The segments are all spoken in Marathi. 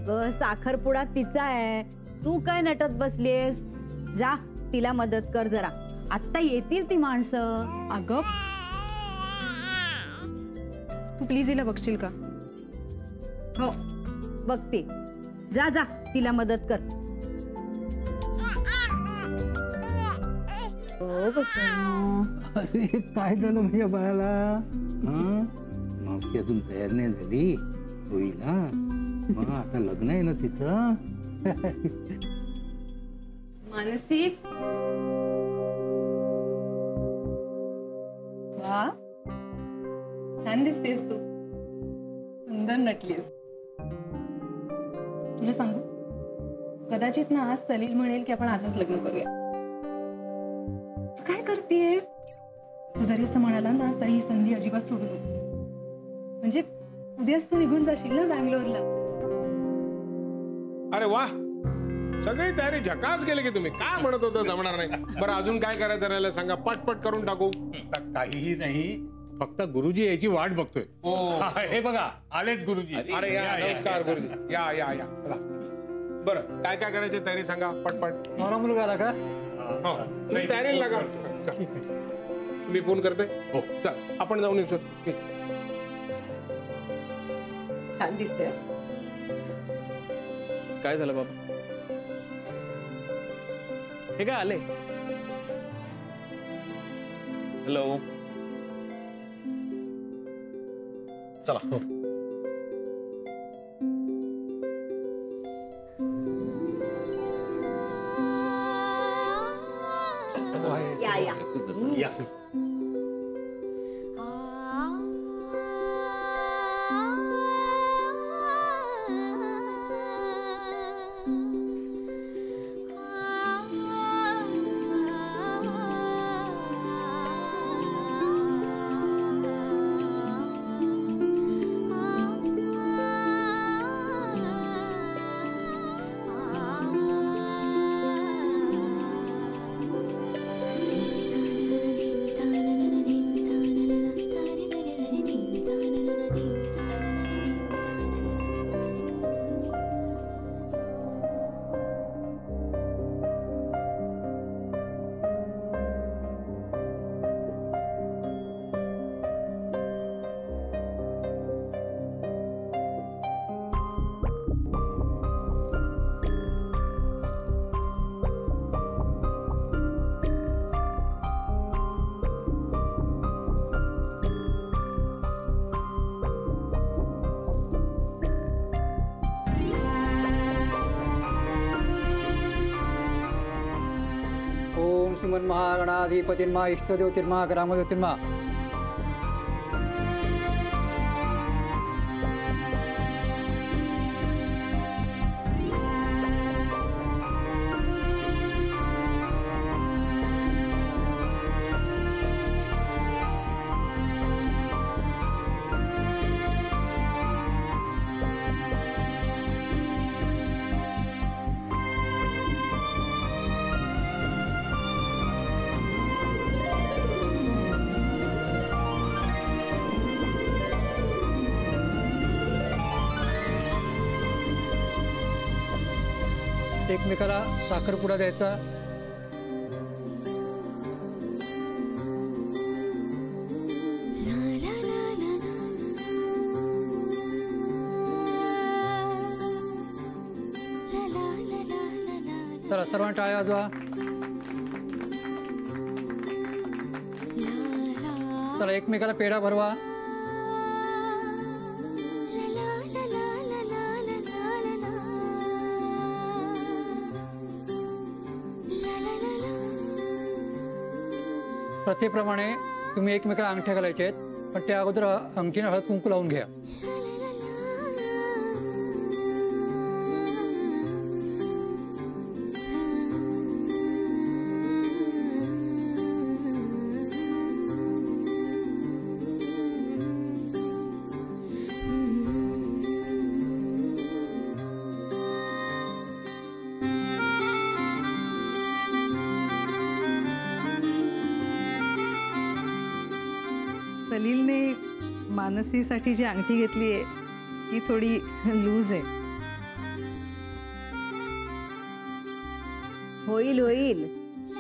अगं साखरपुडा तिचा आहे, तू काय नटत बसलीस? जा तिला मदत कर जरा, आत्ता येतील ती माणसं. अगं तू प्लीज हिला बघशील का? हो बघते, जा जा तिला मदत कर. अरे काय झालं माझ्या बाळाला? मावशी अजून तयार नाही झाली, होईल हा. मग आता लग्न आहे ना तिचं. मानसी वा, छान दिसतेस तू, सुंदर नटलीस. तुला सांगू, कदाचित ना आज सलील म्हणेल की आपण आजच लग्न करूया. काय करतेस तू? जरी असं म्हणाला ना तरी ही संधी अजिबात सोडू नकोस. म्हणजे उद्याच तू निघून जाशील ना बँगलोरला. अरे वा, सगळी तयारी झकास गेली की तुम्ही. काय म्हणत होतं जमणार नाही? बरं अजून काय करायचं राहिलं सांगा, पटपट करून टाकू. काहीही नाही, फक्त गुरुजी याची वाट बघतोय. हे बघा आलेच गुरुजी. अरे या, नमस्कार गुरुजी, या या या. बरं काय काय करायची तयारी सांगा पटपट. नवरा मुलगा आला का? हो तयारीला लागा. मी फोन करते. हो चल आपण जाऊन येतो. छान दिसते. काय झालं बाबा? हे काय आले? हॅलो, चला. हो या या या. श्रीमन महागणाधिपतिर्मा इष्टदेवतिर्मा ग्रामदेवतिर्मा. एकमेकाला साखरपुडा द्यायचा. तर सर्वांना टाळ्या वाजवा. तर एकमेकाला पेढा भरवा. प्रथेप्रमाणे तुम्ही एकमेकाला अंगठ्या घालायचे आहेत, पण त्या अगोदर अंगठीने हळद कुंकू लावून घ्या. सलीलने मानसीसाठी जी अंगठी घेतली आहे ती थोडी लूज आहे. होईल होईल,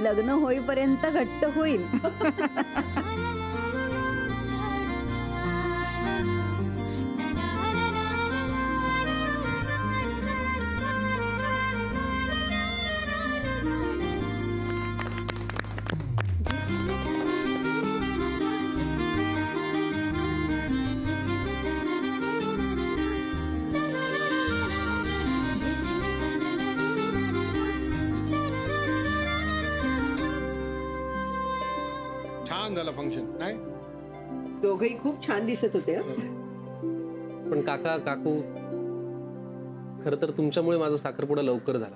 लग्न होईपर्यंत घट्ट होईल. छान झालं फंक्शन नाही? दोघही खूप छान दिसत होते हं. पण काका काकू, खर तर तुमच्यामुळे माझा साखरपुडा लवकर झाला.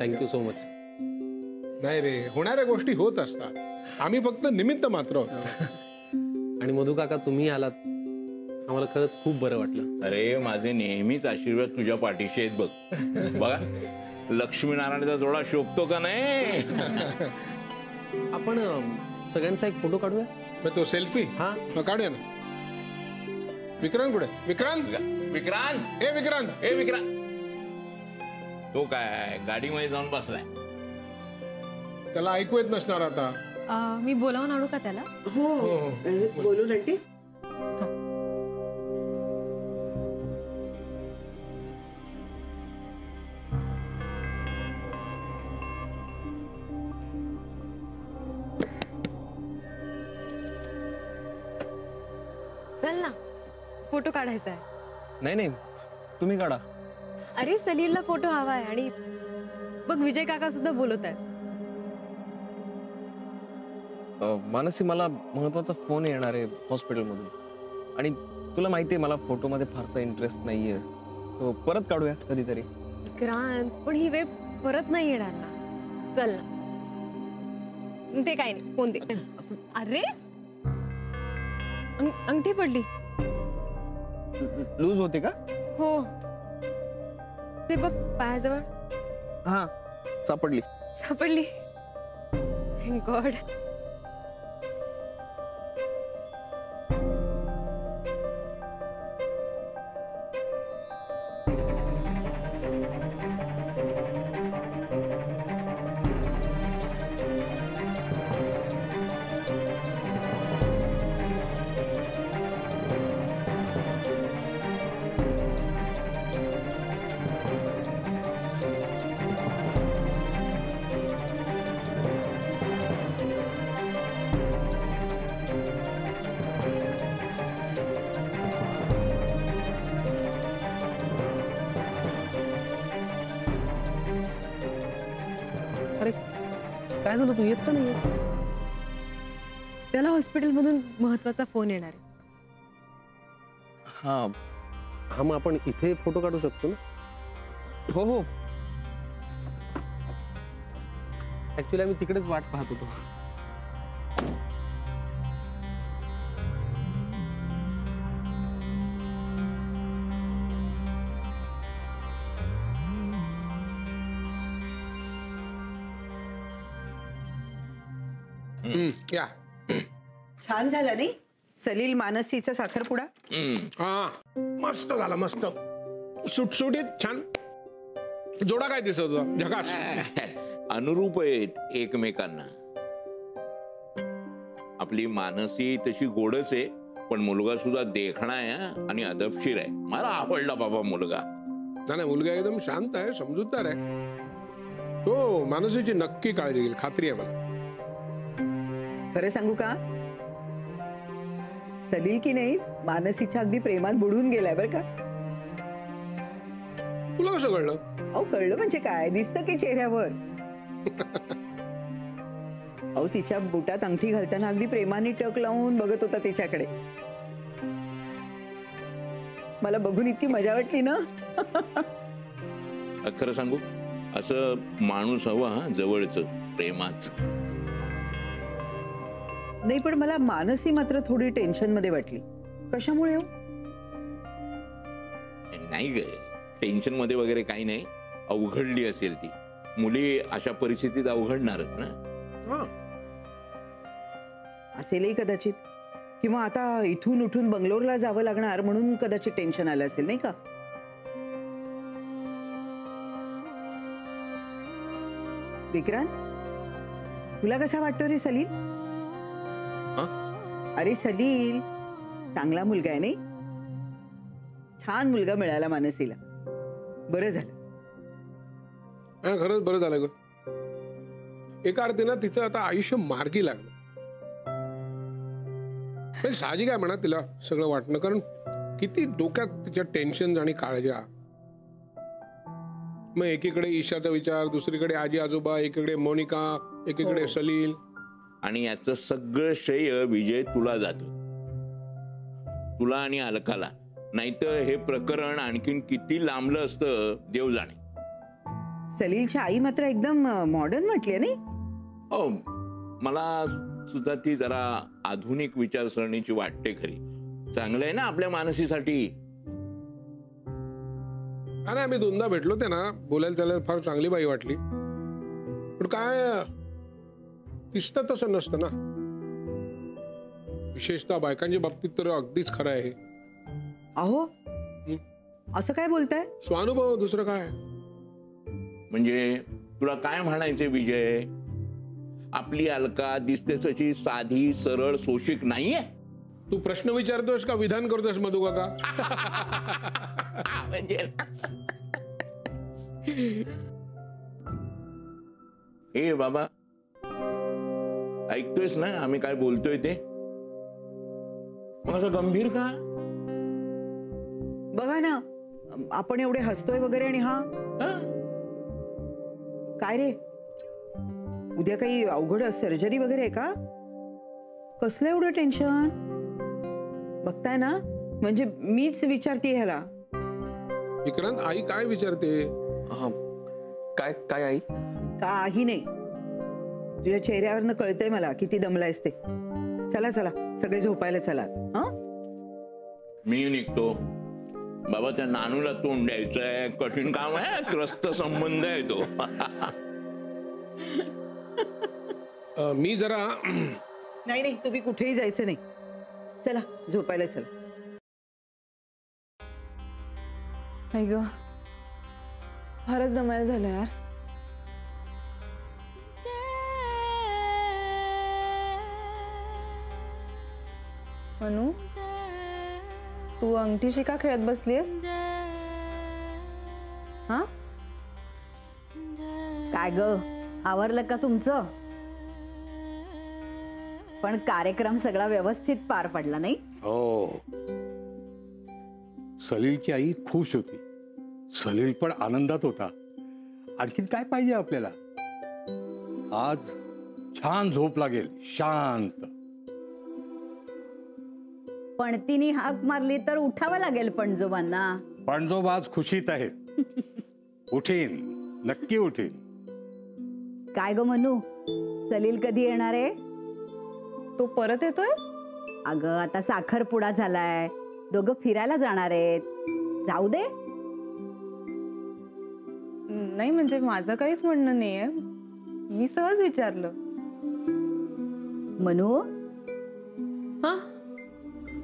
Thank you so much. नाही रे, होणाऱ्या गोष्टी होत असतात. आम्ही फक्त निमित्त मात्र होतो. आणि मधू काका तुम्ही आलात, आम्हाला खरंच खूप बरं वाटलं. अरे माझे नेहमीच आशीर्वाद तुझ्या पाठीशी आहेत बघ. बघा लक्ष्मीनारायणाचा जोडा शोभतो का नाही. आपण सगळ्यांचा एक फोटो काढूया. मग तो सेल्फी हा काढूया ना. विक्रांत कुठे? विक्रांत, विक्रांत, ए विक्रांत, ए विक्रांत, तो काय गाडीमध्ये जाऊन बसलाय. त्याला ऐकू येत नसणार आता. मी बोलावून आणू का त्याला? हो बोलू आंटी. चल ना, फोटो काढायचा आहे. नाही नाही, तुम्ही काढा. अरे सलीलला फोटो हवाय आणि बघ विजय काका सुद्धा बोलत आहेत. मानसी, मला महत्वाचा फोन येणार आहे हॉस्पिटलमधून, आणि तुला माहितीये मला फोटोमध्ये फारसा इंटरेस्ट नाहीये. सो परत काढूया कधीतरी. क्रांत, पण ही वेळ परत नाही येणार ना. चल ना. ते काय नाही, फोन दे. अरे अंगठी पडली. लूज होते का? हो, ते बघ पायाजवळ. हा, सापडली. सापडली. Thank God. अरे काय झालं, तू येत का नाही? त्याला हॉस्पिटलमधून महत्वाचा फोन येणार आहे. हा हा, मग आपण इथे फोटो काढू शकतो ना? हो हो, ऍक्च्युली आम्ही तिकडेच वाट पाहत होतो. या. छान झाला नाही सलील मानसीचा साखरपुडा? हा मस्त झाला, मस्त सुटसुटीत छान. जोडा काय दिसत होता? झकास. अनुरूप आहेत एकमेकांना. आपली मानसी तशी गोडच आहे, पण मुलगा सुद्धा देखणा आहे आणि अदबशीर आहे. मला आवडला बाबा मुलगा. नाही, मुलगा एकदम शांत आहे, समजूतदार आहे. तो मानसीची नक्की काळजी घेईल, खात्री आहे मला. खरं सांगू का, सलील की नाही मानसीच्या अगदी प्रेमात बुडून गेलाय बर का. तुला कसं कळलं? अहो कळलं म्हणजे काय, दिसतं की चेहऱ्यावर. अहो तिच्या बुटात अंगठी घालताना अगदी प्रेमाने टक लावून बघत होता तिच्याकडे. मला बघून इतकी मजा वाटली ना. खरं सांगू, असं माणूस हवा हा, जवळच प्रेमाच. नाही पण मला मानसी मात्र थोडी टेन्शन मध्ये वाटली. कशामुळे हो? नाही ग, टेन्शन मध्ये वगैरे काही नाही. अवघडली असेल ती. मुली अशा परिस्थितीत अवघडणारच ना. असेलही कदाचित, किंवा आता इथून उठून बंगलोरला जावं लागणार म्हणून कदाचित टेन्शन आलं असेल नाही का. विक्रांत, तुला कसा वाटतो रे सलील? अरे सलील चांगला मुलगा आहे नाही? छान मुलगा मिळाला मानसीला. बरं झालं. खरंच बरं झालं ग. एका अर्थीनं तिचं आता आयुष्य मार्गी लागलं. साहजिक आहे म्हणा तिला सगळं वाटणं, कारण किती डोक्यात तिच्या टेन्शन आणि काळज्या. मग एकीकडे ईशाचा विचार, दुसरीकडे आजी आजोबा, एकीकडे मोनिका, एकीकडे सलील. आणि याचं सगळं श्रेय विजय तुला जातो, तुला आणि अलकाला. नाहीतर हे प्रकरण आणखीन किती लांबलं असतं देव जाणे. सलीलची आई मात्र एकदम मॉडर्न म्हटली नाही? हो, मला सुद्धा ती जरा आधुनिक विचारसरणीची वाटते खरी. चांगलं आहे ना आपल्या मानसीसाठी. अरे आम्ही दोनदा भेटलो ते ना, बोलायला त्याला फार चांगली बाई वाटली. पण काय दिसतं तसं नसतं ना. विशेषतः बायकांच्या बाबतीत तर अगदीच खरं आहे. अहो असं काय बोलताय? स्वानुभव, दुसरं काय. म्हणजे तुला काय म्हणायचे विजय? आपली अलका दिसते तशी साधी सरळ सोशिक नाहीये? तू प्रश्न विचारतोस का विधान करतोस मधु काका? म्हणजे ए बाबा, ऐकतोयस ना आम्ही काय बोलतोय ते? मग असं गंभीर का? बघा ना, आपण एवढे हसतोय वगैरे, आणि हा काय रे? उद्या काही अवघड सर्जरी वगैरे आहे का? कसलं एवढं टेन्शन? बघताय ना, म्हणजे मीच विचारते ह्याला. विक्रांत, आई काय विचारते? काय काय आई? काही नाही, तुझ्या चेहऱ्यावरनं कळतंय मला किती दमलायस ते. चला चला सगळे झोपायला चला. मी निघतो बाबा, त्या नानूला तोंड द्यायचंय, कठीण काम आहे, त्रस्त संबंध आहे तो. मी जरा नाही नाही, तुम्ही कुठेही जायचं नाही. चला झोपायला चला. आई ग, फारच दमायला झालं यार. मनू, तू अंगठीशी का खेळत बसलीस? हा काय ग, आवरलं का तुमचं? पण कार्यक्रम सगळा व्यवस्थित पार पडला नाही? हो, सलीलची आई खुश होती, सलील पण आनंदात होता. आणखीन काय पाहिजे आपल्याला? आज छान झोप लागेल, शांत. पण तिने हाक मारली तर उठावं लागेल पणजोबांना. पणजोब आज खुशीत आहेत. उठीन, नक्की उठीन. काय ग मनू, सलील कधी येणार आहे? तो परत येतोय? अगं आता साखरपुडा झालाय, दोघं फिरायला जाणार आहेत. जाऊ दे. नाही म्हणजे माझं काहीच म्हणणं नाहीये, मी सहज विचारलं. मनू, हा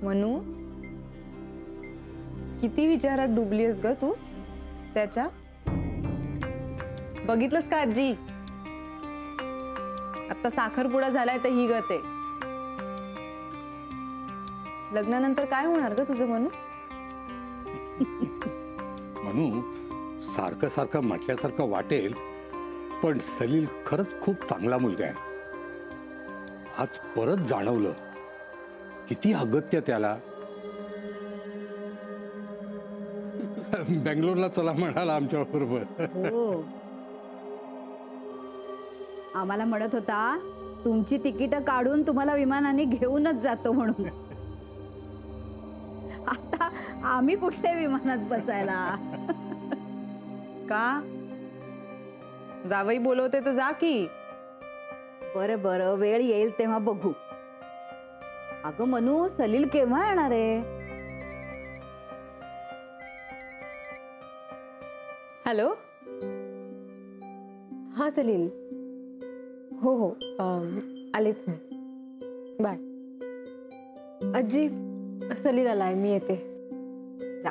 मनू, किती विचारात डुबलीस ग तू त्याच्या? बघितलंस का आजी, आता साखरपुडा झालाय तर ही गत आहे. लग्नानंतर काय होणार ग तुझं मनू? म्हणून सारखं सारखं म्हटल्यासारखं वाटेल, पण सलील खरंच खूप चांगला मुलगा आहे. आज परत जाणवलं किती अगत्य त्याला. बेंगलोरला चला म्हणाला आमच्या बरोबर. हो, आम्हाला म्हणत होता तुमची तिकीट काढून तुम्हाला विमानाने घेऊनच जातो म्हणून. आता आम्ही कुठल्या विमानात बसायला? का जावई बोलवते तर जा की. बरं बरं, वेळ येईल तेव्हा बघू. अगं मनू, सलील केव्हा येणार आहे? हॅलो, हा सलील. हो हो, आलेच मी. बाय. आजी, सलील आलाय, मी येते. जा.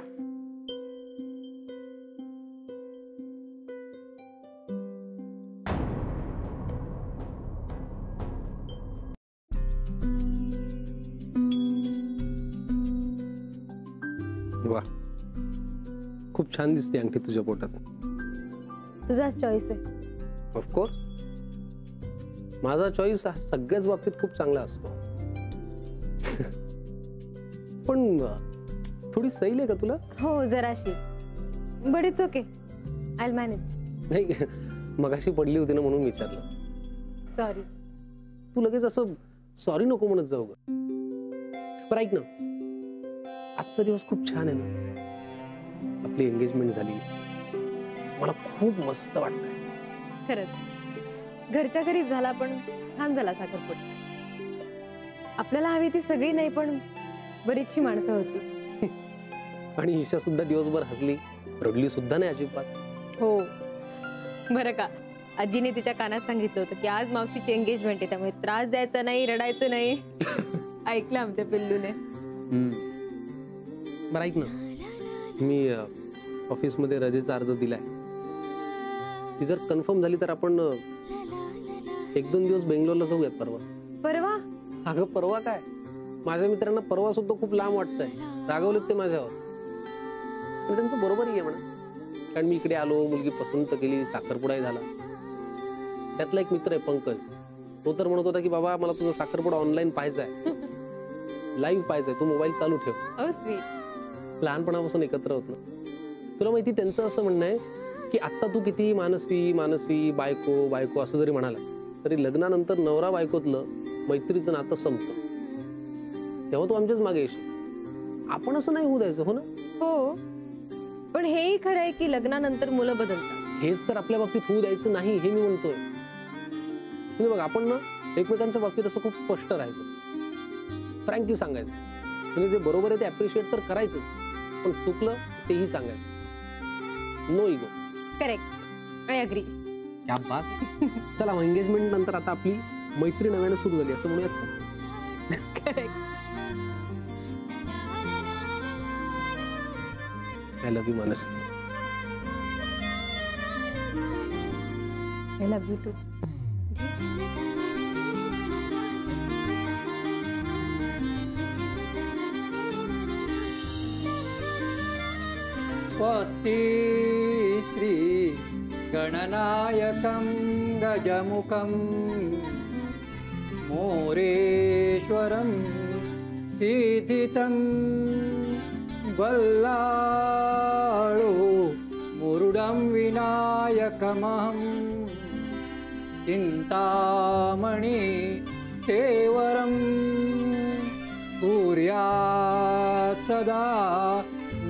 वा, खूप छान दिसते अंगठी तुझ्या पोटात. तुझाच चॉईस आहे. ऑफकोर्स माझा चॉईस सगळ्याच बाबतीत खूप चांगला असतो. पण थोडी सैल आहे का तुला? हो जराशी, but it's okay, I manage. नाही, मगाशी पडली होती ना म्हणून विचारलं. सॉरी. तू लगेच असं सॉरी नको म्हणत जाऊ ग. बरं ऐक ना, आजचा दिवस खूप छान आहे ना, आपली एंगेजमेंट झाली, मला खूप मस्त वाटतंय. खरंच घरच्या घरी झाला, पण छान झाला साखरपुडा. आपल्याला हवी ती सगळी नाही, पण बरीचशी माणसं होती. आणि ईशा सुद्धा दिवसभर हसली, रडली सुद्धा नाही अजिबात. हो बरं का, आजीने तिच्या कानात सांगितलं होतं की आज मावशीची एंगेजमेंट आहे, त्यामुळे त्रास द्यायचा नाही, रडायचं नाही. ऐकलं आमच्या पिल्लूने. बरं ऐक ना, मी ऑफिसमध्ये रजेचा अर्ज दिलाय. ती जर कन्फर्म झाली तर आपण 1-2 दिवस बेंगलोरला जाऊयात. परवा? अगं परवा काय, माझ्या मित्रांना परवा सुद्धा खूप लांब वाटतंय, रागवलेत ते माझ्यावर. पण त्यांचं बरोबरही आहे म्हणा, कारण मी इकडे आलो, मुलगी पसंत केली, साखरपुडाही झाला. त्यातला एक मित्र आहे पंकज, तो तर म्हणत होता की बाबा मला तुझा साखरपुडा ऑनलाईन पाहायचाय, लाईव्ह पाहायचाय, तू मोबाईल चालू ठेव. लहानपणापासून एकत्र होत ना. तुला माहिती त्यांचं असं म्हणणं आहे की आता तू किती मानसी मानसी बायको बायको असं जरी म्हणाला तरी लग्नानंतर नवरा बायकोतलं मैत्रीचं नातं संपतं, तेव्हा तू आमच्याच मागे येशील. आपण असं नाही होऊ द्यायचं, हो ना? हो, पण हेही खरं आहे की लग्नानंतर मुलं बदलतात. हेच तर आपल्या बाबतीत होऊ द्यायचं नाही, हे मी म्हणतोय. म्हणजे बघ, आपण ना एकमेकांच्या बाबतीत असं खूप स्पष्ट राहायचं, फ्रँकली सांगायचं. म्हणजे जे बरोबर आहे ते अप्रिशिएट तर करायचं, पण चुकलं तेही सांगायचं. No ego. Correct, I agree. क्या बात. चला मग एंगेजमेंट नंतर आता आपली मैत्री नव्याने सुरू झाली असं म्हणूयात. Correct. I love you Manas. I love you too. स्वस्ति श्री गणनायकं गजमुखं मोरेश्वरं सिद्धितं बल्लाळो मुरुडं विनायकमहं चिन्तामणि स्थेवरं कुर्यात् सदा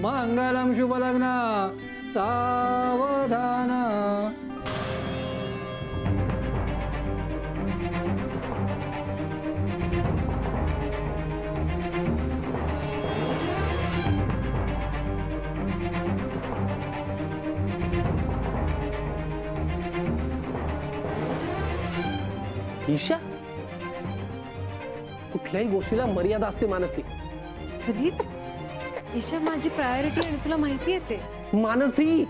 मंगलम शुभलग्न सावधान. ईशा, कुठल्याही गोष्टीला मर्यादा असते मानसी. सलील, ईशा माझी प्रायोरिटी आणि तुला माहिती आहे ते. मानसी